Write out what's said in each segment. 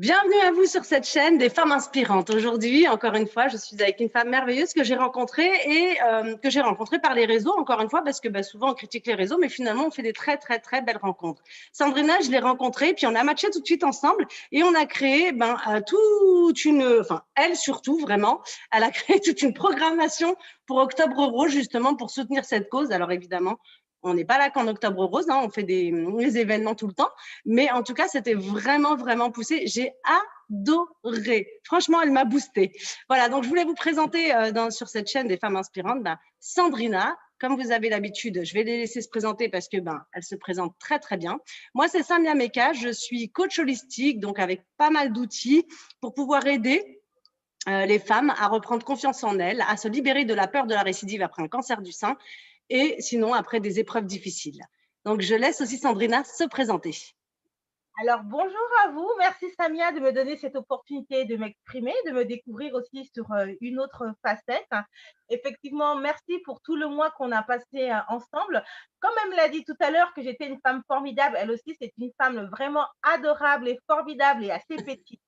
Bienvenue à vous sur cette chaîne des femmes inspirantes. Aujourd'hui, encore une fois, je suis avec une femme merveilleuse que j'ai rencontrée et que j'ai rencontrée par les réseaux, encore une fois, parce que souvent on critique les réseaux, mais finalement on fait des très très très belles rencontres. Sandrina, je l'ai rencontrée, puis on a matché tout de suite ensemble et on a créé elle surtout vraiment, elle a créé toute une programmation pour Octobre Rose, justement pour soutenir cette cause. Alors évidemment, on n'est pas là qu'en Octobre Rose, hein, on fait des événements tout le temps. Mais en tout cas, c'était vraiment, vraiment poussé. J'ai adoré. Franchement, elle m'a boosté. Voilà, donc je voulais vous présenter sur cette chaîne des femmes inspirantes Sandrina. Comme vous avez l'habitude, je vais les laisser se présenter parce que elle se présente très, très bien. Moi, c'est Samia Meka. Je suis coach holistique, donc avec pas mal d'outils pour pouvoir aider les femmes à reprendre confiance en elles, à se libérer de la peur de la récidive après un cancer du sein et sinon après des épreuves difficiles. Donc, je laisse aussi Sandrina se présenter. Alors, bonjour à vous. Merci Samia de me donner cette opportunité de m'exprimer, de me découvrir aussi sur une autre facette. Effectivement, merci pour tout le mois qu'on a passé ensemble. Comme elle me l'a dit tout à l'heure que j'étais une femme formidable, elle aussi, c'est une femme vraiment adorable et formidable et assez pétite.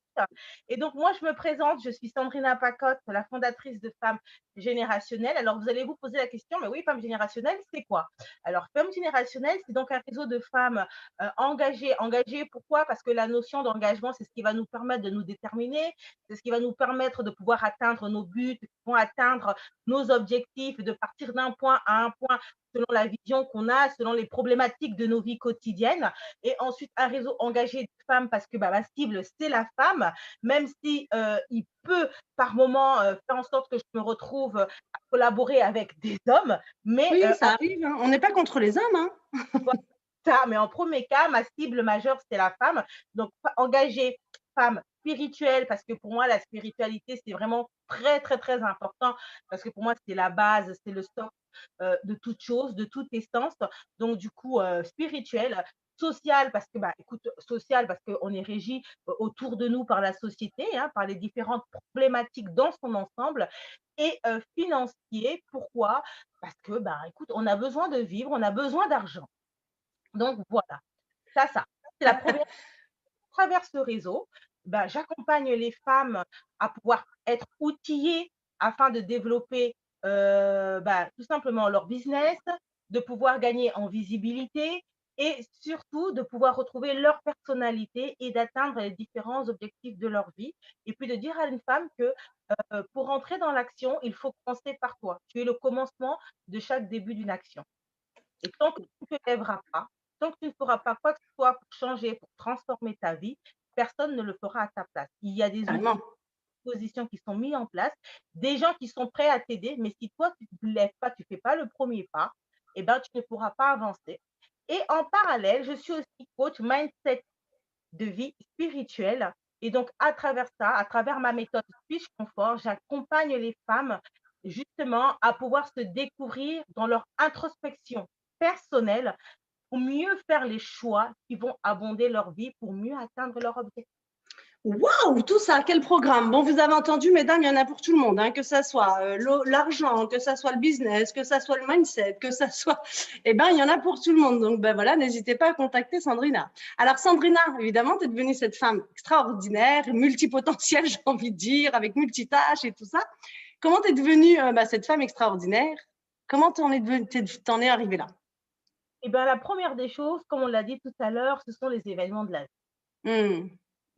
Et donc, moi, je me présente, je suis Sandrina Pacotte, la fondatrice de Femmes Générationnelles. Alors, vous allez vous poser la question, mais oui, Femmes Générationnelles, c'est quoi? Alors, Femmes Générationnelles, c'est donc un réseau de femmes engagées. Engagées, pourquoi? Parce que la notion d'engagement, c'est ce qui va nous permettre de nous déterminer, c'est ce qui va nous permettre de pouvoir atteindre nos buts, de pouvoir atteindre nos objectifs, de partir d'un point à un point selon la vision qu'on a, selon les problématiques de nos vies quotidiennes. Et ensuite, un réseau engagé de femmes parce que ma cible, c'est la femme, même si il peut par moment faire en sorte que je me retrouve à collaborer avec des hommes, mais Oui, ça arrive, hein. On n'est pas contre les hommes, hein. ça, mais en premier cas, ma cible majeure, c'est la femme. Donc, engager femme spirituelle, parce que pour moi, la spiritualité, c'est vraiment très, très, très important, parce que pour moi, c'est la base, c'est le socle de toute chose, de toute essence. Donc, du coup, spirituelle, sociale, parce que, écoute, sociale, parce qu'on est régi autour de nous par la société, hein, par les différentes problématiques dans son ensemble, et financier. Pourquoi? Parce que, écoute, on a besoin de vivre, on a besoin d'argent. Donc voilà, ça. C'est la première. À travers ce réseau, j'accompagne les femmes à pouvoir être outillées afin de développer, tout simplement leur business, de pouvoir gagner en visibilité et surtout de pouvoir retrouver leur personnalité et d'atteindre les différents objectifs de leur vie. Et puis de dire à une femme que, pour entrer dans l'action, il faut commencer par toi. Tu es le commencement de chaque début d'une action. Et tant que tu ne te lèveras pas, tant que tu ne feras pas quoi que ce soit pour changer, pour transformer ta vie, personne ne le fera à ta place. Il y a des outils, Carrément. des positions qui sont mis en place, des gens qui sont prêts à t'aider, mais si toi, tu ne te lèves pas, tu ne fais pas le premier pas, eh ben, tu ne pourras pas avancer. Et en parallèle, je suis aussi coach mindset de vie spirituelle. Et donc, à travers ça, à travers ma méthode Fiche Confort, j'accompagne les femmes justement à pouvoir se découvrir dans leur introspection personnelle pour mieux faire les choix qui vont abonder leur vie, pour mieux atteindre leur objectif. Waouh, tout ça, quel programme. Bon, vous avez entendu, mesdames, il y en a pour tout le monde, hein, que ça soit l'argent, que ça soit le business, que ça soit le mindset, que ça soit… il y en a pour tout le monde. Donc, voilà, n'hésitez pas à contacter Sandrina. Alors, Sandrina, évidemment, tu es devenue cette femme extraordinaire, multipotentielle, j'ai envie de dire, avec multitâches et tout ça. Comment tu es devenue cette femme extraordinaire? Comment t'en es arrivée là? Et bien, la première des choses, comme on l'a dit tout à l'heure, ce sont les événements de la vie. Hmm.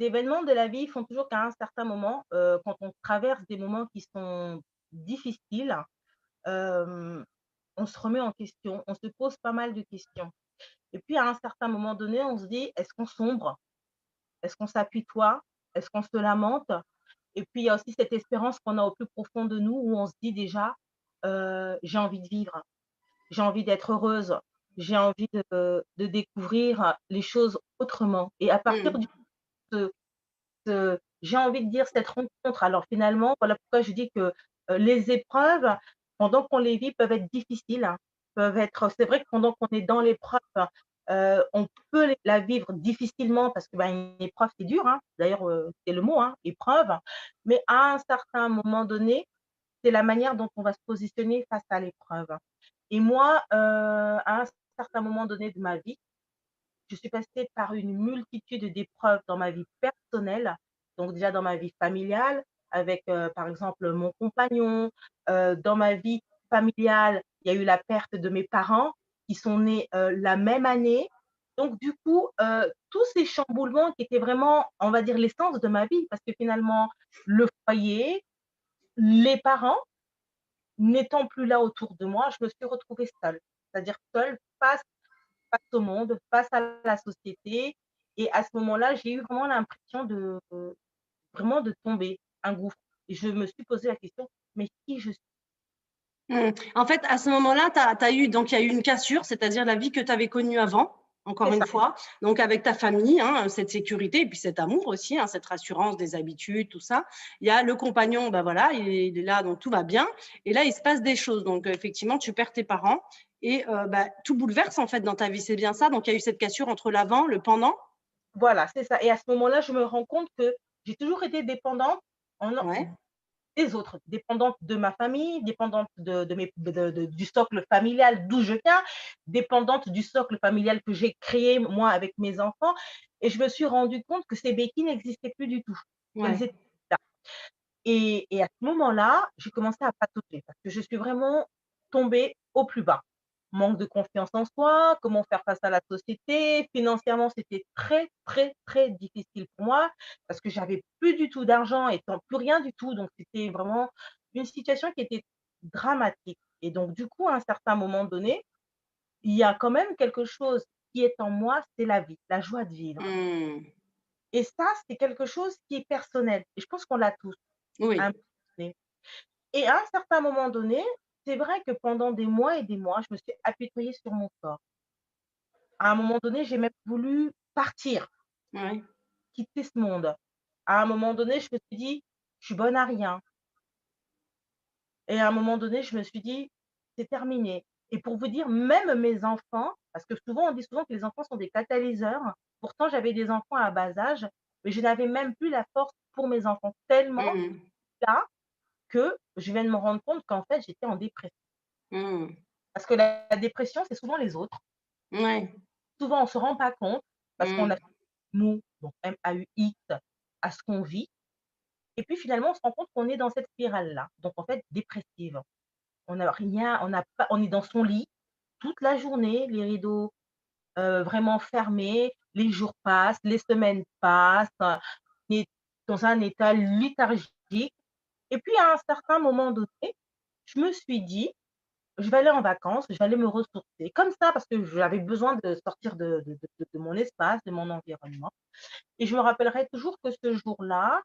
Les événements de la vie font toujours qu'à un certain moment, quand on traverse des moments qui sont difficiles, euh, on se remet en question, on se pose pas mal de questions. Et puis, à un certain moment donné, on se dit, est-ce qu'on sombre? Est-ce qu'on s'apitoie? Est-ce qu'on se lamente? Et puis, il y a aussi cette espérance qu'on a au plus profond de nous où on se dit déjà, j'ai envie de vivre, j'ai envie d'être heureuse, j'ai envie de découvrir les choses autrement. Et à partir Hmm. de j'ai envie de dire cette rencontre, alors finalement, voilà pourquoi je dis que les épreuves, pendant qu'on les vit, peuvent être difficiles, hein, peuvent être, c'est vrai que pendant qu'on est dans l'épreuve, on peut la vivre difficilement parce que une épreuve, c'est dur, hein. D'ailleurs, c'est le mot, hein, épreuve. Mais à un certain moment donné, c'est la manière dont on va se positionner face à l'épreuve. Et moi, à un certain moment donné de ma vie, je suis passée par une multitude d'épreuves dans ma vie personnelle Donc déjà dans ma vie familiale, avec, par exemple, mon compagnon, dans ma vie familiale, il y a eu la perte de mes parents qui sont nés, la même année. Donc du coup, tous ces chamboulements qui étaient vraiment, on va dire, l'essence de ma vie, parce que finalement, le foyer, les parents n'étant plus là autour de moi, je me suis retrouvée seule. C'est-à-dire seule face au monde, face à la société et à ce moment-là, j'ai eu vraiment l'impression de vraiment de tomber, un gouffre et je me suis posé la question: «Mais qui je suis?» Mmh. En fait, à ce moment-là, tu as eu donc il y a eu une cassure, c'est-à-dire la vie que tu avais connue avant, C'est encore une ça, fois, donc avec ta famille, hein, cette sécurité et puis cet amour aussi, hein, cette rassurance des habitudes, tout ça. Il y a le compagnon, bah, voilà, il est là, donc tout va bien et là, il se passe des choses donc effectivement, tu perds tes parents et bah, tout bouleverse, en fait, dans ta vie, c'est bien ça? Donc il y a eu cette cassure entre l'avant, le pendant? voilà, c'est ça et à ce moment-là, je me rends compte que j'ai toujours été dépendante en Ouais, des autres, dépendante de ma famille, dépendante de mes du socle familial d'où je viens, dépendante du socle familial que j'ai créé moi avec mes enfants et je me suis rendue compte que ces béquilles n'existaient plus du tout. Elles ouais. étaient là et à ce moment-là, j'ai commencé à patauger parce que je suis vraiment tombée au plus bas. Manque de confiance en soi, comment faire face à la société. Financièrement, c'était très, très, très difficile pour moi parce que j'avais plus du tout d'argent, étant plus rien du tout. Donc, c'était vraiment une situation qui était dramatique. Et donc, du coup, à un certain moment donné, il y a quand même quelque chose qui est en moi, c'est la vie, la joie de vivre. Mmh. Et ça, c'est quelque chose qui est personnel. Et je pense qu'on l'a tous à un Oui. moment donné. Et à un certain moment donné, c'est vrai que pendant des mois et des mois, je me suis apitoyée sur mon sort. À un moment donné, j'ai même voulu partir, Ouais. quitter ce monde. À un moment donné, je me suis dit: «Je suis bonne à rien» et à un moment donné, je me suis dit: «C'est terminé» et pour vous dire, même mes enfants parce que souvent, on dit souvent que les enfants sont des catalyseurs. Pourtant, j'avais des enfants à bas âge, mais je n'avais même plus la force pour mes enfants. Tellement Mmh. là que je viens de me rendre compte qu'en fait, j'étais en dépression. Mmh. Parce que la dépression, c'est souvent les autres. Ouais. Souvent, on ne se rend pas compte parce qu'on a Mmh. nous, donc MAUX, à ce qu'on vit et puis finalement, on se rend compte qu'on est dans cette spirale-là, donc en fait dépressive. On n'a rien, on n'a pas on est dans son lit toute la journée, les rideaux, vraiment fermés, les jours passent, les semaines passent, on est dans un état léthargique et puis à un certain moment donné, je me suis dit: «Je vais aller en vacances, je vais aller me ressourcer». Comme ça, parce que j'avais besoin de sortir de mon espace, de mon environnement. Et je me rappellerai toujours que ce jour-là,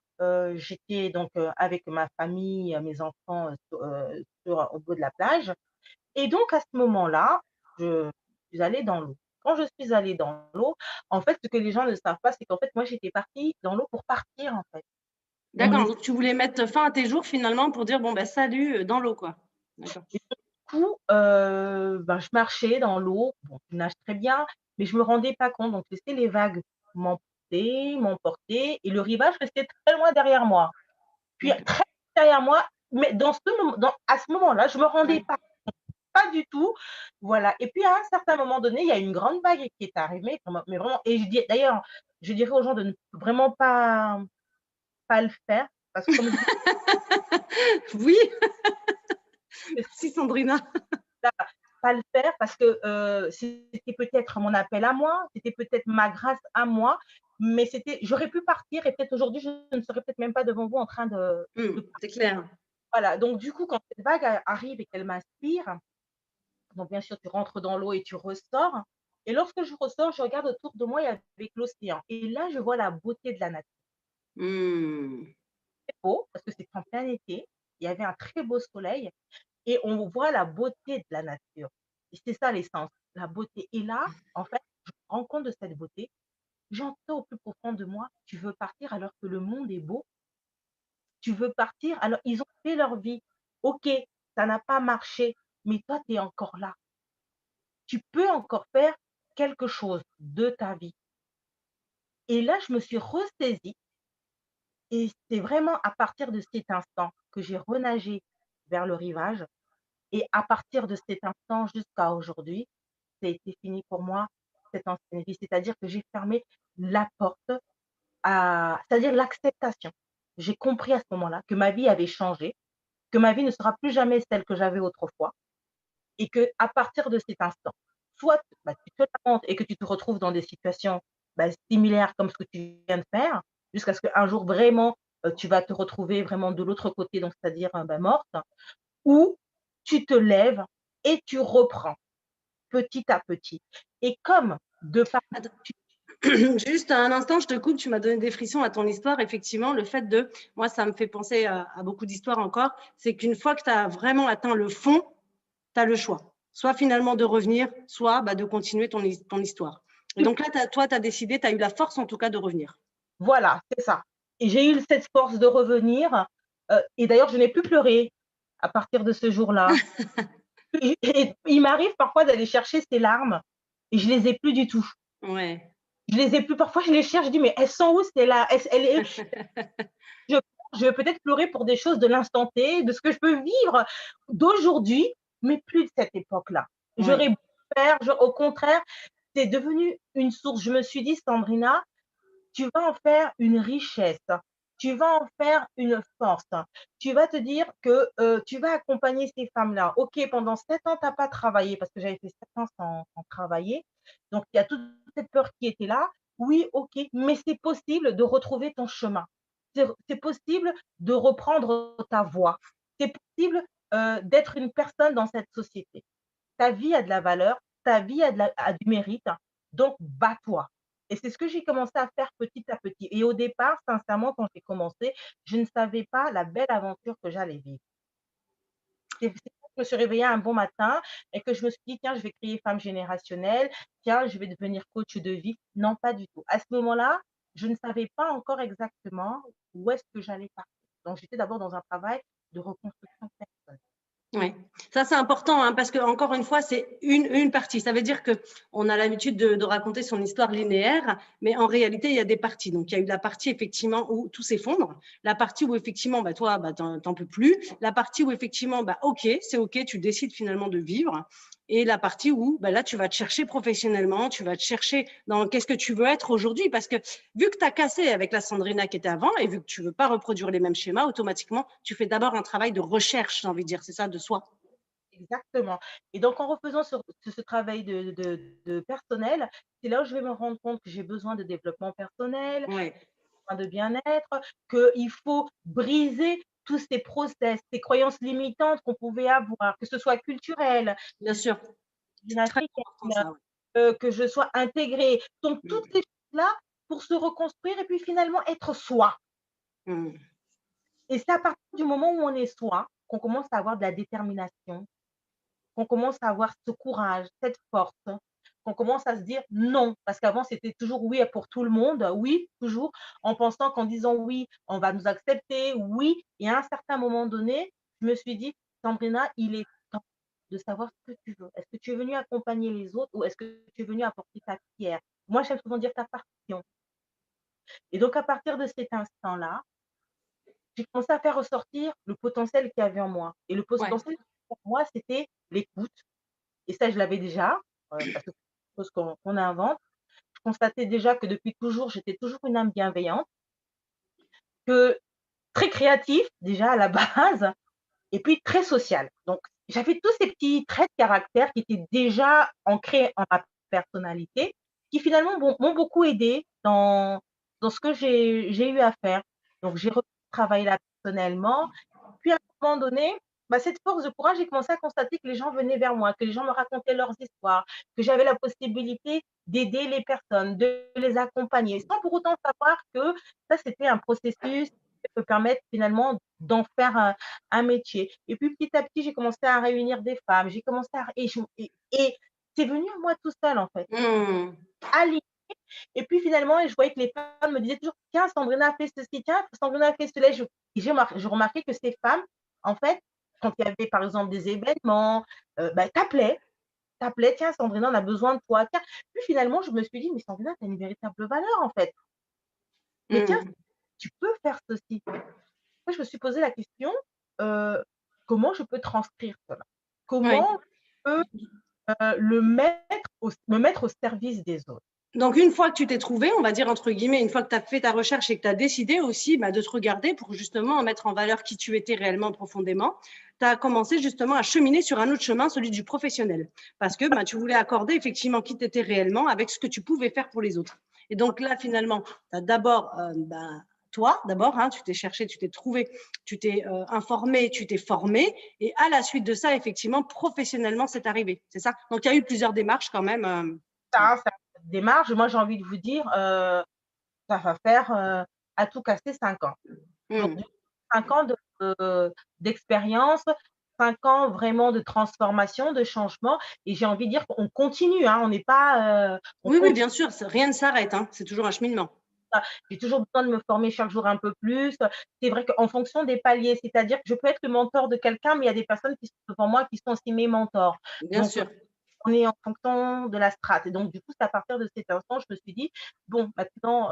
j'étais donc, avec ma famille, mes enfants, au bord de la plage et donc à ce moment-là, je suis allée dans l'eau. Quand je suis allée dans l'eau, en fait, ce que les gens ne savent pas, c'est qu'en fait, moi, j'étais partie dans l'eau pour partir, en fait, pour me D'accord, laisser donc tu voulais mettre fin à tes jours finalement pour dire: «Bon, bah, salut», dans l'eau, quoi? D'accord. et du coup, ben, je marchais dans l'eau, bon, je nage très bien, mais je me rendais pas compte, donc je laissais les vagues m'emporter et le rivage restait très loin derrière moi. Puis D'accord. très derrière moi, mais dans ce moment à ce moment-là, je me rendais Ouais. pas du tout, voilà et puis à un certain moment donné, il y a une grande vague qui est arrivée, vraiment mais vraiment et je dis d'ailleurs, je dirais aux gens de ne vraiment pas le faire parce que comme je dis Oui, merci Sandrina. pas le faire parce que, c'était peut-être mon appel à moi, c'était peut-être ma grâce à moi, mais j'aurais pu partir et peut-être aujourd'hui, je ne serais peut-être même pas devant vous en train de C'est clair. voilà, donc du coup, quand cette vague arrive et qu'elle m'aspire, donc bien sûr, tu rentres dans l'eau et tu ressors et lorsque je ressors, je regarde autour de moi et avec l'océan et là, je vois la beauté de la nature. Mmh. C'est beau parce que c'est en plein été, il y avait un très beau soleil et on voit la beauté de la nature et c'est ça l'essence, la beauté et là, en fait, je me rends compte de cette beauté, j'entends au plus profond de moi: «Tu veux partir alors que le monde est beau? Tu veux partir alors ils ont fait leur vie. OK, ça n'a pas marché, mais toi, tu es encore là. Tu peux encore faire quelque chose de ta vie» et là, je me suis ressaisie et c'est vraiment à partir de cet instant que j'ai renagé vers le rivage et à partir de cet instant jusqu'à aujourd'hui, ça a été fini pour moi, cette ancienne vie. C'est-à-dire que j'ai fermé la porte c'est-à-dire l'acceptation. J'ai compris à ce moment-là que ma vie avait changé, que ma vie ne sera plus jamais celle que j'avais autrefois et que à partir de cet instant, soit, bah, tu te lamentes et que tu te retrouves dans des situations, bah, similaires comme ce que tu viens de faire, jusqu'à ce qu'un jour vraiment, tu vas te retrouver vraiment de l'autre côté, donc c'est-à-dire, bah, morte, ou tu te lèves et tu reprends petit à petit et comme de par Attends, juste un instant, je te coupe, tu m'as donné des frissons à ton histoire. Effectivement, le fait de, moi, ça me fait penser à beaucoup d'histoires encore, c'est qu'une fois que tu as vraiment atteint le fond, tu as le choix. Soit finalement de revenir, soit bah, de continuer ton histoire. Et donc là, toi, tu as décidé, tu as eu la force en tout cas de revenir. voilà, c'est ça et j'ai eu cette force de revenir, et d'ailleurs je n'ai plus pleuré à partir de ce jour-là. Et il m'arrive parfois d'aller chercher ces larmes et je les ai plus du tout. Ouais. Je les ai plus, parfois je les cherche, je dis: «Mais elles sont où ces larmes?» elles est je je vais peut-être pleurer pour des choses de l'instant T, de ce que je peux vivre d'aujourd'hui, mais plus de cette époque-là. Ouais. J'aurais beau faire, je au contraire, c'est devenu une source. Je me suis dit: «Sandrina, tu vas en faire une richesse, tu vas en faire une force. Tu vas te dire que, tu vas accompagner ces femmes-là. OK, pendant 7 ans, tu as pas travaillé parce que j'avais fait 7 ans sans travailler. Donc il y a toute cette peur qui était là. Oui, OK, mais c'est possible de retrouver ton chemin. C'est possible de reprendre ta voie. C'est possible, d'être une personne dans cette société. Ta vie a de la valeur, ta vie a du mérite, donc bats-toi. Et c'est ce que j'ai commencé à faire petit à petit. Et au départ, sincèrement, quand j'ai commencé, je ne savais pas la belle aventure que j'allais vivre. C'est quand je me suis réveillée un bon matin et que je me suis dit: «Tiens, je vais créer Femme Générationnelle. Tiens, je vais devenir coach de vie». Non, pas du tout. À ce moment-là, je ne savais pas encore exactement où est-ce que j'allais partir. Donc j'étais d'abord dans un travail de reconstruction personnelle. Oui, ça c'est important hein, parce que encore une fois c'est une partie. Ça veut dire que on a l'habitude de raconter son histoire linéaire, mais en réalité il y a des parties. Donc il y a eu la partie effectivement où tout s'effondre, la partie où effectivement bah toi bah t'en peux plus, la partie où effectivement bah ok c'est ok tu décides finalement de vivre et la partie où bah là tu vas te chercher professionnellement, tu vas te chercher dans qu'est-ce que tu veux être aujourd'hui parce que vu que tu as cassé avec la Sandrina qui était avant et vu que tu veux pas reproduire les mêmes schémas, automatiquement, tu fais d'abord un travail de recherche, j'ai envie de dire, c'est ça, de soi. Exactement et donc en refaisant ce travail de personnel, c'est là où je vais me rendre compte que j'ai besoin de développement personnel, Ouais, besoin de bien-être, qu'il faut briser tous ces process, ces croyances limitantes qu'on pouvait avoir, que ce soit culturel, bien sûr. d'origine C'est très important africaine, ça. Ouais. que je sois intégrée. Donc toutes ces choses-là pour se reconstruire et puis finalement être soi Mm. et c'est à partir du moment où on est soi, qu'on commence à avoir de la détermination, qu'on commence à avoir ce courage, cette force, qu'on commence à se dire non, parce qu'avant c'était toujours oui pour tout le monde, oui, toujours, en pensant qu'en disant oui, on va nous accepter, oui, et à un certain moment donné, je me suis dit, Sandrina, il est temps de savoir ce que tu veux. Est-ce que tu es venue accompagner les autres ou est-ce que tu es venue apporter ta pierre? Moi, j'aime souvent dire ta partition. Et donc, à partir de cet instant-là, j'ai commencé à faire ressortir le potentiel qu'il y avait en moi. Et le Ouais. potentiel pour moi, c'était l'écoute. Et ça, je l'avais déjà, parce que c'est quelque chose qu'on invente. Je constatais déjà que depuis toujours, j'étais toujours une âme bienveillante, que très créative déjà à la base et puis très sociale. Donc j'avais tous ces petits traits de caractère qui étaient déjà ancrés en ma personnalité, qui finalement m'ont beaucoup aidée dans ce que j'ai eu à faire. Donc j'ai repris ce travail-là personnellement puis à un moment donné, bah, cette force de courage, j'ai commencé à constater que les gens venaient vers moi, que les gens me racontaient leurs histoires, que j'avais la possibilité d'aider les personnes, de les accompagner, sans pour autant savoir que ça, c'était un processus qui peut permettre finalement d'en faire un métier. Et puis petit à petit, j'ai commencé à réunir des femmes, j'ai commencé à et c'est venu à moi tout seul en fait. Mm. Ali et puis finalement, je voyais que les femmes me disaient toujours: «Tiens, Sandrina a fait ceci, tiens, Sandrina a fait cela». Je remarquais que ces femmes, en fait, quand il y avait par exemple des événements, bah, t'appelaient: «Tiens, Sandrina, on a besoin de toi, tiens». Puis finalement, je me suis dit: «Mais Sandrina, tu as une véritable valeur, en fait. Mais tiens, Mm. tu peux faire ceci». Moi, je me suis posé la question, heu, comment je peux transcrire cela? Ouais. Comment je peux, me mettre au service des autres? Donc, une fois que tu t'es trouvé, on va dire entre guillemets, une fois que tu as fait ta recherche et que tu as décidé aussi de te regarder pour justement mettre en valeur qui tu étais réellement profondément, tu as commencé justement à cheminer sur un autre chemin, celui du professionnel. Parce que tu voulais accorder effectivement qui tu étais réellement avec ce que tu pouvais faire pour les autres. Et donc là, finalement, tu as d'abord, toi, d'abord, hein, tu t'es cherché, tu t'es trouvé, tu t'es informé, tu t'es formé. Et à la suite de ça, effectivement, professionnellement, c'est arrivé. C'est ça? Donc, il y a eu plusieurs démarches quand même. Ça, ça démarche. Moi, j'ai envie de vous dire, ça va faire à tout casser 5 ans. Donc, Mmh. 5 ans d'expérience, 5 ans vraiment de transformation, de changement. Et j'ai envie de dire qu'on continue, hein, on n'est pas, on Oui, oui, continue. bien sûr, rien ne s'arrête, hein, c'est toujours un cheminement. J'ai toujours besoin de me former chaque jour un peu plus. C'est vrai qu'en fonction des paliers, c'est-à-dire que je peux être le mentor de quelqu'un, mais il y a des personnes qui sont devant moi qui sont aussi mes mentors. Bien Donc, sûr. on est en fonction de la strate. Et donc, du coup, c'est à partir de cet instant, je me suis dit, bon, maintenant,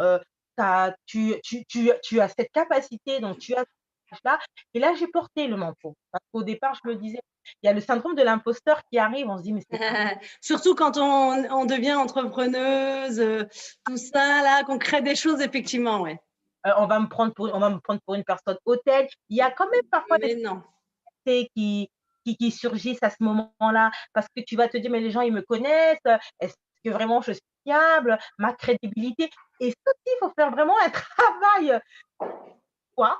tu as cette capacité, donc tu as cet âge-là. Et là, j'ai porté le manteau. Parce qu'au départ, je me disais, il y a le syndrome de l'imposteur qui arrive. On se dit, mais c'est pas Surtout quand on devient entrepreneuse, tout ça là, qu'on crée des choses effectivement, ouais. on va me prendre pour une personne hautaine. Il y a quand même parfois des Mais non. faits qui surgissent à ce moment-là, parce que tu vas te dire: «Mais les gens, ils me connaissent, est-ce que vraiment je suis fiable? Ma crédibilité?» Et ça aussi, il faut faire vraiment un travail, quoi.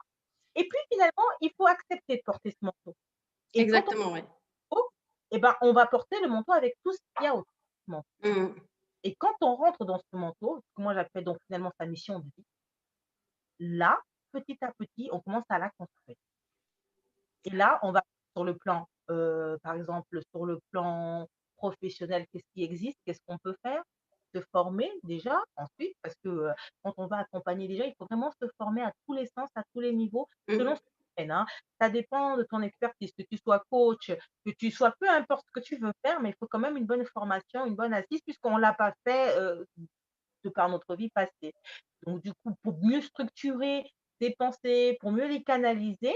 Et puis finalement, il faut accepter de porter ce manteau. Et quand on Exactement, ouais. porte, et ben, on va porter le manteau avec tout ce qu'il y a autour du manteau. Mmh. Et quand on rentre dans ce manteau, ce que moi j'appelle donc finalement sa mission de vie, là, petit à petit, on commence à la construire. Et là, on va sur le plan, par exemple, sur le plan professionnel, qu'est-ce qui existe? Qu'est-ce qu'on peut faire? Se former déjà, ensuite, parce que, quand on va accompagner les gens, il faut vraiment se former à tous les sens, à tous les niveaux, selon Mmh. ce que tu hein. Ça dépend de ton expertise, que tu sois coach, que tu sois peu importe ce que tu veux faire, mais il faut quand même une bonne formation, une bonne assise puisqu'on l'a pas fait, de par notre vie passée. Donc du coup, pour mieux structurer tes pensées, pour mieux les canaliser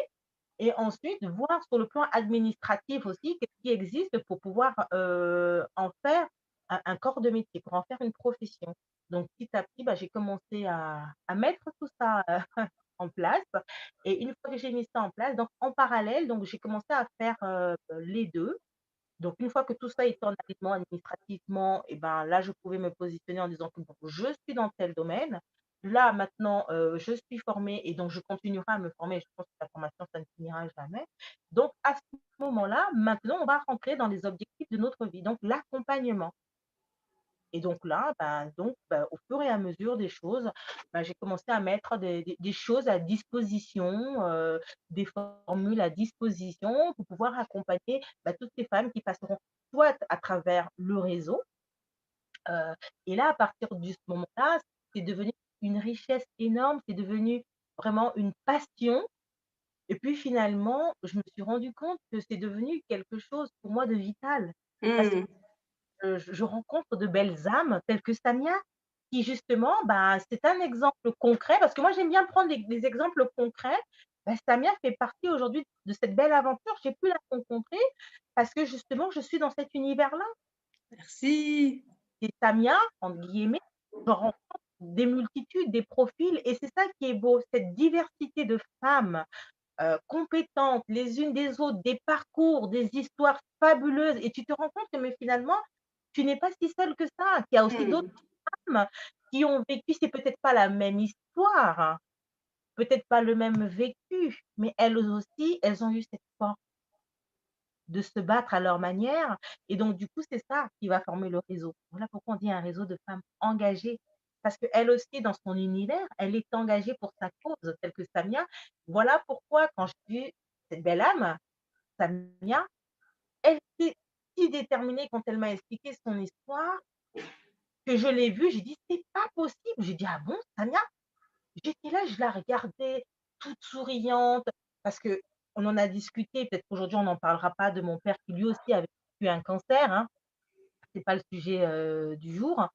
et ensuite voir sur le plan administratif aussi qu'est-ce qui existe pour pouvoir, en faire un corps de métier, pour en faire une profession. Donc petit à petit, bah, j'ai commencé à mettre tout ça, en place et une fois que j'ai mis ça en place, donc en parallèle, donc j'ai commencé à faire, les 2. Donc une fois que tout ça était en alignement administrativement et ben, là, je pouvais me positionner en disant que bon, je suis dans tel domaine. Là, maintenant, je suis formée et donc je continuerai à me former. Je pense que la formation, ça ne finira jamais. Donc à ce moment-là, maintenant, on va rentrer dans les objectifs de notre vie, donc l'accompagnement. Et donc là, au fur et à mesure des choses, j'ai commencé à mettre des choses à disposition, des formules à disposition pour pouvoir accompagner, toutes ces femmes qui passeront soit à travers le réseau, heu et là, à partir de ce moment-là, c'est devenu une richesse énorme, c'est devenu vraiment une passion et puis finalement, je me suis rendu compte que c'est devenu quelque chose pour moi de vital. Parce Mmh. je rencontre de belles âmes telles que Samia, qui justement, c'est un exemple concret parce que moi j'aime bien prendre des exemples concrets. Samia fait partie aujourd'hui de cette belle aventure. J'ai pu la rencontrer parce que justement je suis dans cet univers-là Merci. et Samia, entre guillemets, je rencontre des multitudes, des profils et c'est ça qui est beau, cette diversité de femmes, compétentes les unes des autres, des parcours, des histoires fabuleuses et tu te rends compte que mais finalement, tu n'es pas si seule que ça, qu'il y a aussi d'autres Mmh. femmes qui ont vécu, c'est peut-être pas la même histoire, hein, peut-être pas le même vécu, mais elles aussi, elles ont eu cette force de se battre à leur manière et donc du coup, c'est ça qui va former le réseau. Voilà pourquoi on dit un réseau de femmes engagées, parce qu'elle aussi dans son univers, elle est engagée pour sa cause, telle que Samia. Voilà pourquoi quand j'ai vu cette belle âme, Samia, elle était si déterminée quand elle m'a expliqué son histoire, que je l'ai vue, j'ai dit: «C'est pas possible!» J'ai dit: «Ah bon, Samia?» J'étais là, je la regardais toute souriante parce qu'on en a discuté, peut-être qu'aujourd'hui on n'en parlera pas de mon père qui lui aussi avait eu un cancer, hein, c'est pas le sujet, du jour.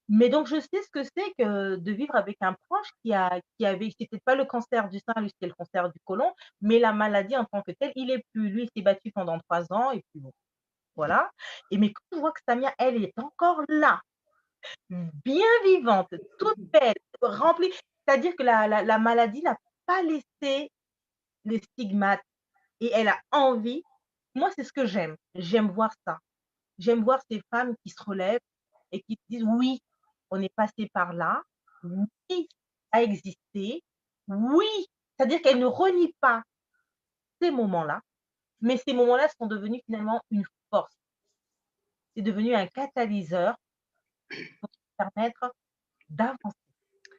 Mais donc je sais ce que c'est que de vivre avec un proche qui avait c'était pas le cancer du sein, lui c'était le cancer du côlon, mais la maladie en tant que telle, il est plus. Lui, il s'est battu pendant 3 ans et puis bon, voilà. Et mais quand je vois que Samia, elle est encore là bien vivante, toute belle, remplie. C'est-à-dire que la maladie n'a pas laissé les stigmates et elle a envie. Moi, c'est ce que j'aime. J'aime voir ça. J'aime voir ces femmes qui se relèvent et qui disent: «Oui, on est passé par là. Oui, ça a existé. Oui», c'est-à-dire qu'elles ne renient pas ces moments-là, mais ces moments-là sont devenus finalement une force. C'est devenu un catalyseur pour permettre d'avancer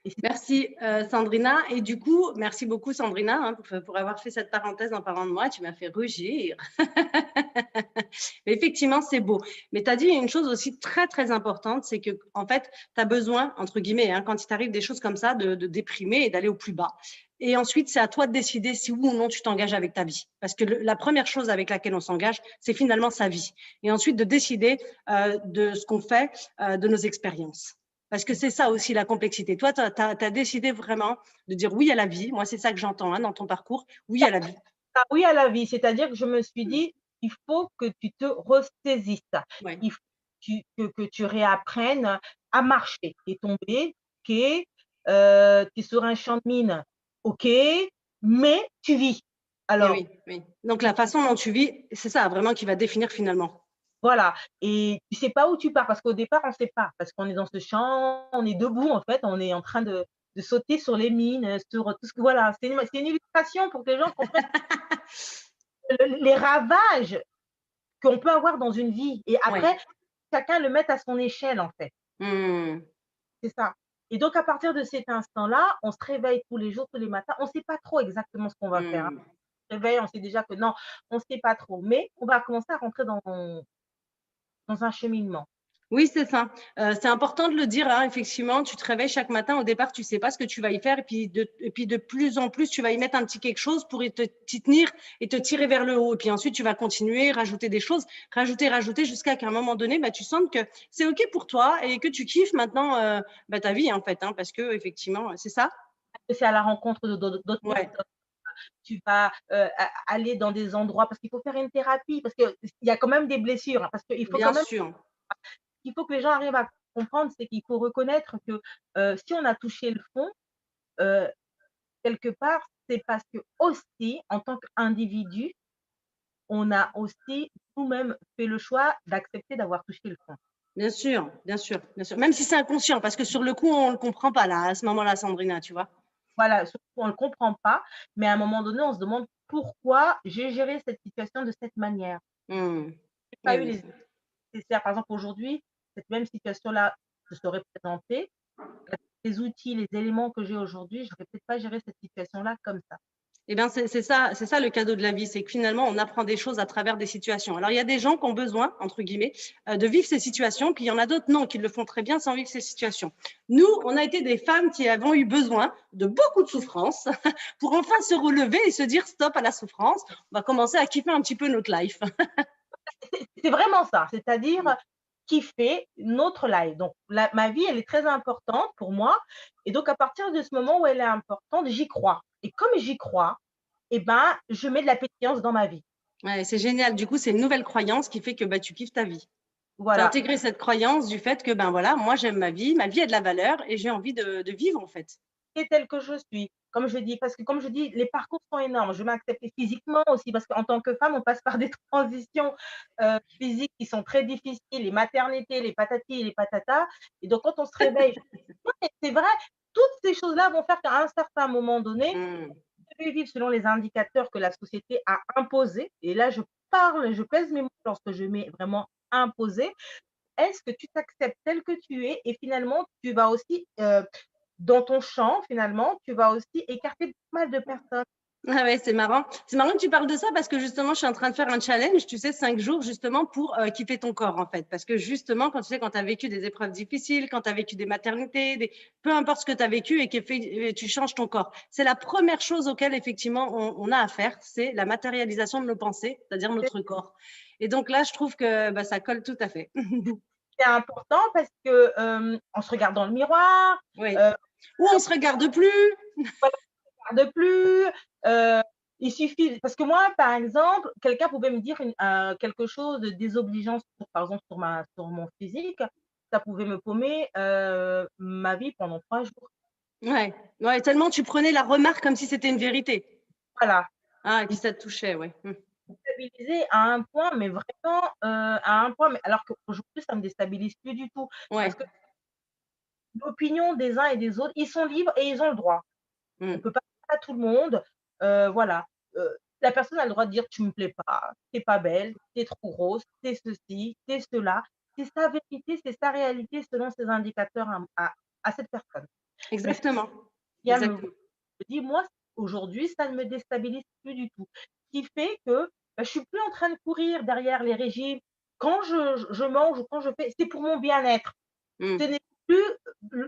et c'est Merci Sandrina. Et du coup, merci beaucoup Sandrina hein, pour avoir fait cette parenthèse en parlant de moi. Tu m'as fait rougir. Mais effectivement, c'est beau. Mais tu as dit une chose aussi très, très importante, c'est que en fait, tu as besoin, entre guillemets, hein, quand il t'arrive des choses comme ça, de déprimer et d'aller au plus bas. Et ensuite, c'est à toi de décider si oui ou non tu t'engages avec ta vie. Parce que la première chose avec laquelle on s'engage, c'est finalement sa vie. Et ensuite, de décider de ce qu'on fait, de nos expériences. Parce que c'est ça aussi la complexité. Toi, tu as décidé vraiment de dire oui à la vie. Moi, c'est ça que j'entends hein, dans ton parcours. Oui à la vie. ça, oui à la vie, c'est-à-dire que je me suis dit: «Il faut que tu te ressaisisses. Ouais. Il faut que tu réapprennes à marcher. Tu es tombé, OK, tu es sur un champ de mine, OK, mais tu vis». Et Alors oui, oui. Donc la façon dont tu vis, c'est ça vraiment qui va définir finalement. voilà et tu sais pas où tu pars parce qu'au départ, on sait pas parce qu'on est dans ce champ, on est debout en fait, on est en train de sauter sur les mines, sur tout ce que voilà, c'est une illustration pour que les gens comprennent les ravages qu'on peut avoir dans une vie et Ouais. après, chacun le met à son échelle, en fait. Mmh. C'est ça et donc à partir de cet instant-là, on se réveille tous les jours, tous les matins, on sait pas trop exactement ce qu'on va faire, hein. Mmh. On se réveille, on sait déjà que non, on sait pas trop, mais on va commencer à rentrer dans un cheminement. Oui, c'est ça. C'est important de le dire, hein, effectivement, tu te réveilles chaque matin, au départ, tu sais pas ce que tu vas y faire et puis de plus en plus, tu vas y mettre un petit quelque chose pour t'y tenir et te tirer vers le haut et puis ensuite, tu vas continuer, rajouter des choses, rajouter jusqu'à qu'à un moment donné, bah, tu sentes que c'est OK pour toi et que tu kiffes maintenant, bah, ta vie, en fait, hein, parce qu'effectivement, c'est ça? C'est à la rencontre de d'autres Ouais, personnes. Tu vas, aller dans des endroits parce qu'il faut faire une thérapie, parce qu'il y a quand même des blessures, hein, parce qu'il faut bien quand même sûr. il faut que les gens arrivent à comprendre, c'est qu'il faut reconnaître que, si on a touché le fond, heu, quelque part, c'est parce que aussi, en tant qu'individu, on a aussi nous-mêmes fait le choix d'accepter d'avoir touché le fond. Bien sûr, bien sûr, bien sûr. Même si c'est inconscient, parce que sur le coup, on ne le comprend pas là, à ce moment-là, Sandrina, tu vois? Voilà, surtout on ne le comprend pas, mais à un moment donné, on se demande: «Pourquoi j'ai géré cette situation de cette manière?» Mmh. J'ai pas Eh eu oui. les nécessaires. Par exemple, aujourd'hui, cette même situation-là se serait présentée, avec les outils, les éléments que j'ai aujourd'hui, j'aurais peut-être pas géré cette situation-là comme ça. Eh bien, c'est ça le cadeau de la vie, c'est que finalement, on apprend des choses à travers des situations. Alors, il y a des gens qui ont besoin, entre guillemets, de vivre ces situations, puis il y en a d'autres, non, qui le font très bien sans vivre ces situations. Nous, on a été des femmes qui avons eu besoin de beaucoup de souffrance pour enfin se relever et se dire stop à la souffrance. On va commencer à kiffer un petit peu notre life. C'est vraiment ça, c'est-à-dire kiffer notre life. Donc la ma vie, elle est très importante pour moi et donc à partir de ce moment où elle est importante, j'y crois et comme j'y crois et ben, je mets de la pétillance dans ma vie. Ouais, c'est génial. Du coup, c'est une nouvelle croyance qui fait que bah, tu kiffes ta vie. Tu as Voilà, intégré cette croyance du fait que, ben voilà, moi j'aime ma vie a de la valeur et j'ai envie de vivre en fait. et telle que je suis. Comme je dis parce que comme je dis, les parcours sont énormes. Je m'accepte physiquement aussi parce qu'en tant que femme, on passe par des transitions, physiques qui sont très difficiles, les maternités, les patati les patata et donc quand on se réveille ouais, c'est vrai, toutes ces choses-là vont faire qu'à un certain moment donné, Mmh. devez vivre selon les indicateurs que la société a imposés et là je parle, je pèse mes mots lorsque je mets vraiment imposé. Est-ce que tu t'acceptes tel que tu es et finalement tu vas aussi, dans ton champ finalement, tu vas aussi écarter pas mal de personnes. Ah ouais, c'est marrant. C'est marrant que tu parles de ça parce que justement, je suis en train de faire un challenge, tu sais, 5 jours justement pour kiffer ton corps en fait. Parce que justement, quand tu sais, quand tu as vécu des épreuves difficiles, quand tu as vécu des maternités, peu importe ce que tu as vécu et que tu changes ton corps, c'est la première chose auquel effectivement on a à faire, c'est la matérialisation de nos pensées, c'est-à-dire C'est notre corps. Et donc là, je trouve que bah, ça colle tout à fait. c'est important parce que, on se regarde dans le miroir, Oui. heu, Ou on se regarde plus. voilà, on regarde plus, il suffit parce que moi, par exemple, quelqu'un pouvait me dire quelque chose de désobligeant sur par exemple sur mon physique, ça pouvait me paumer ma vie pendant 3 jours. Ouais, ouais, tellement tu prenais la remarque comme si c'était une vérité. Voilà, Ah, et puis ça te touchait, ouais. déstabilisée à un point, mais vraiment, à un point, mais alors qu'aujourd'hui, ça me déstabilise plus du tout. Ouais. Parce que l'opinion des uns et des autres, ils sont libres et ils ont le droit. On Mmh. peut pas faire à tout le monde, voilà. La personne a le droit de dire: «Tu me plais pas, tu es pas belle, tu es trop grosse, tu es ceci, tu es cela». C'est sa vérité, c'est sa réalité selon ses indicateurs à cette personne. Mais Exactement, qui elle me exactement. dit: «Moi, aujourd'hui, ça ne me déstabilise plus du tout». Ce qui fait que, je suis plus en train de courir derrière les régimes. Quand je mange ou quand je fais, c'est pour mon bien-être. Ce Mmh. n'est plus,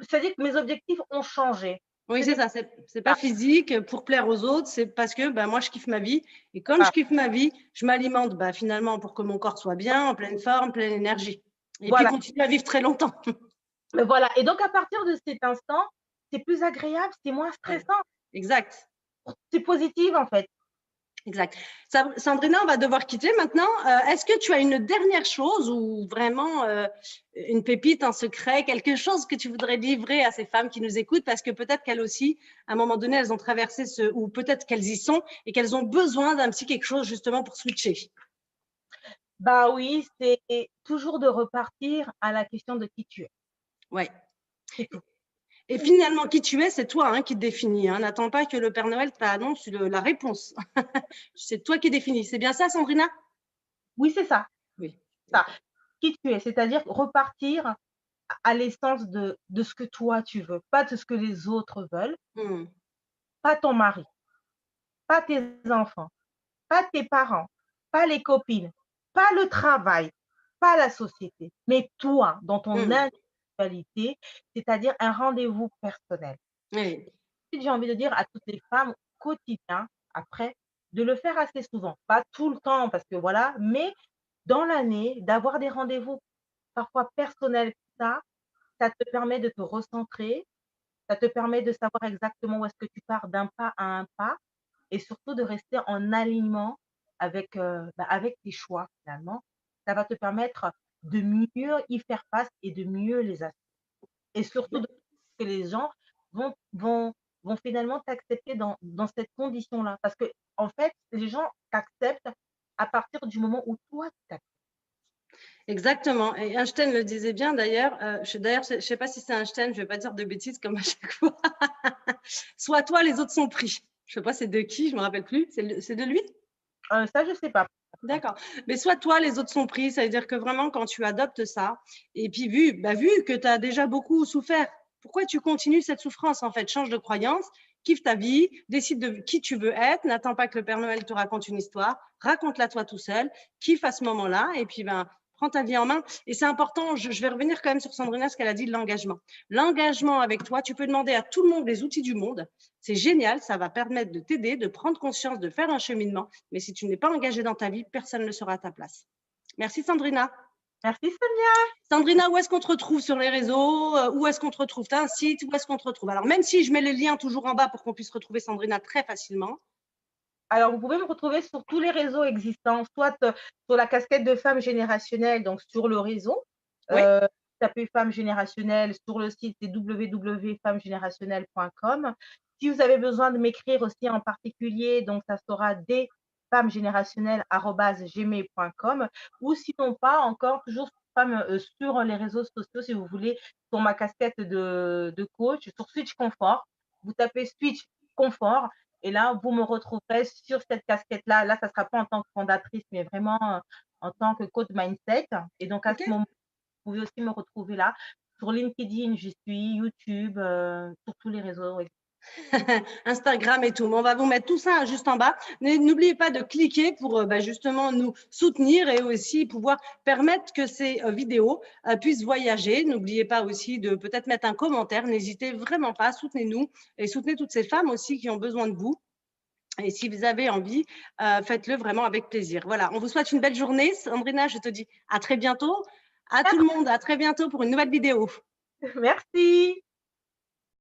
c'est-à-dire que mes objectifs ont changé. Oui, Ce c'est n'est ça, c'est pas pas physique pour plaire aux autres, c'est parce que, bah, moi je kiffe ma vie et comme je ça. kiffe ma vie, je m'alimente, bah, finalement pour que mon corps soit bien, en pleine forme, pleine énergie et puis Voilà, continuer à vivre très longtemps. voilà, et donc à partir de cet instant, c'est plus agréable, c'est moins Ouais, stressant, exact. c'est positif, en fait. Exact. Sandrina, on va devoir quitter maintenant. Est-ce que tu as une dernière chose ou vraiment une pépite, un secret, quelque chose que tu voudrais livrer à ces femmes qui nous écoutent parce que peut-être qu'elles aussi, à un moment donné, elles ont traversé ou peut-être qu'elles y sont et qu'elles ont besoin d'un petit quelque chose justement pour switcher. Bah oui, c'est toujours de repartir à la question de qui tu es, Ouais. c'est tout. Et finalement, qui tu es, c'est toi hein, qui te définis. Hein. N'attends pas que le Père Noël t'annonce la réponse. C'est toi qui définis. C'est bien ça, Sandrina? Oui, c'est ça, Oui. ça. D'accord. Qui tu es, c'est-à-dire repartir à l'essence de ce que toi tu veux, pas de ce que les autres veulent, Hmm. pas ton mari, pas tes enfants, pas tes parents, pas les copines, pas le travail, pas la société, mais toi, dans ton Hmm. individualité, c'est-à-dire un rendez-vous personnel. Oui. J'ai envie de dire à toutes les femmes au quotidien, après, de le faire assez souvent, pas tout le temps parce que voilà, mais dans l'année, d'avoir des rendez-vous parfois personnels, ça te permet de te recentrer, ça te permet de savoir exactement où est-ce que tu pars d'un pas à un pas et surtout de rester en alignement avec, avec tes choix finalement. Ça va te permettre de mieux y faire face et de mieux les assumer et surtout de que les gens vont vont vont finalement t'accepter dans cette condition-là. Parce que en fait, les gens t'acceptent à partir du moment où toi tu t'acceptes. Exactement. Et Einstein le disait bien d'ailleurs. Je sais pas si c'est Einstein, je vais pas dire de bêtises comme à chaque fois. Soit toi, les autres sont pris. Je sais pas, c'est de qui, je me rappelle plus. C'est de lui? Ça je sais pas. D'accord. Mais soit toi, les autres sont pris. Ça veut dire que vraiment, quand tu adoptes ça, et puis vu que tu as déjà beaucoup souffert, pourquoi tu continues cette souffrance en fait? Change de croyance, kiffe ta vie, décide de qui tu veux être, n'attends pas que le Père Noël te raconte une histoire, raconte-la toi tout seul, kiffe à ce moment-là, et puis ben, prends ta vie en main. Et c'est important, je vais revenir quand même sur Sandrina, ce qu'elle a dit de l'engagement. L'engagement avec toi, tu peux demander à tout le monde les outils du monde. C'est génial, ça va permettre de t'aider, de prendre conscience, de faire un cheminement. Mais si tu n'es pas engagé dans ta vie, personne ne le sera à ta place. Merci Sandrina. Merci Sonia. Sandrina, où est-ce qu'on te retrouve sur les réseaux? Où est-ce qu'on te retrouve? Tu as un site? Où est-ce qu'on te retrouve? Alors, même si je mets le lien toujours en bas pour qu'on puisse retrouver Sandrina très facilement. Alors, vous pouvez me retrouver sur tous les réseaux existants, soit, sur la casquette de femme générationnelle, donc sur le réseau, Oui, tapez femme générationnelle sur le site, c'est www.femmegénérationnelle.com. Si vous avez besoin de m'écrire aussi en particulier, donc ça sera desfemmesgénérationnelles@gmail.com ou sinon pas encore toujours femme, sur les réseaux sociaux si vous voulez, sur ma casquette de coach, sur Switch Confort. Vous tapez Switch Confort et là, vous me retrouverez sur cette casquette-là. Là, ça ne sera pas en tant que fondatrice, mais vraiment, en tant que coach mindset et donc à ce ok. moment, vous pouvez aussi me retrouver là. Sur LinkedIn, j'y suis, YouTube, sur tous les réseaux, oui. Instagram et tout. Mais on va vous mettre tout ça juste en bas. N'oubliez pas de cliquer pour justement nous soutenir et aussi pouvoir permettre que ces vidéos puissent voyager. N'oubliez pas aussi de peut-être mettre un commentaire. N'hésitez vraiment pas, soutenez-nous et soutenez toutes ces femmes aussi qui ont besoin de vous. Et si vous avez envie, faites-le vraiment avec plaisir. Voilà, on vous souhaite une belle journée. Sandrina, je te dis à très bientôt. À tout le monde, à très bientôt pour une nouvelle vidéo. Merci.